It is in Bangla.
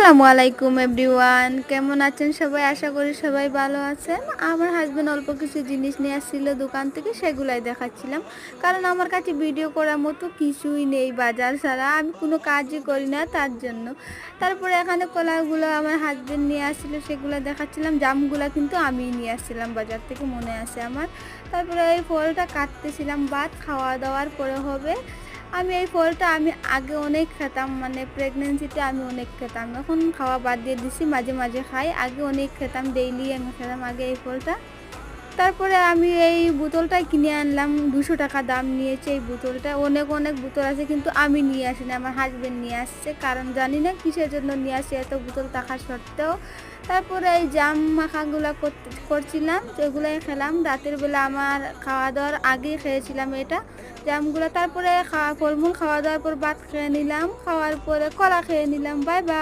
আসসালামু আলাইকুম এভরিওয়ান, কেমন আছেন সবাই? আশা করি সবাই ভালো আছেন। আমার হাজবেন্ড অল্প কিছু জিনিস নিয়ে আসছিল দোকান থেকে, সেগুলাই দেখাচ্ছিলাম। কারণ আমার কাছে ভিডিও করার মতো কিছুই নেই বাজার ছাড়া, আমি কোনো কাজই করি না তার জন্য। তারপরে এখানে কলাগুলো আমার হাজবেন্ড নিয়ে আসছিল, সেগুলো দেখাচ্ছিলাম। জামগুলো কিন্তু আমিই নিয়ে আসছিলাম বাজার থেকে, মনে আছে আমার। তারপরে এই ফলটা কাটতেছিলাম, ভাত খাওয়া দাওয়ার পরে হবে। আমি এই ফলটা আগে অনেক খেতাম, মানে প্রেগনেন্সিতে আমি অনেক খেতাম, এখন খাওয়া বাদ দিয়ে দিছি, মাঝে মাঝে খাই। আগে অনেক খেতাম, ডেইলি আমি খেতাম আগে এই ফলটা। তারপরে আমি এই বোতলটাই কিনে আনলাম, 200 টাকা দাম নিয়েছে এই বোতলটা। অনেক অনেক বোতল আছে কিন্তু আমি নিয়ে আসিনি, আমার হাজবেন্ড নিয়ে আসছে। কারণ জানি না কিসের জন্য নিয়ে আসছে এত বোতল থাকা সত্ত্বেও। তারপরে এই জাম মাখাগুলো করছিলাম, যেগুলোই খেলাম রাতের বেলা। আমার খাওয়া দাওয়ার আগেই খেয়েছিলাম এটা জামগুলো। তারপরে ফলমূল খাওয়া দাওয়ার পর ভাত খেয়ে নিলাম, খাওয়ার পরে কলা খেয়ে নিলাম। Bye bye.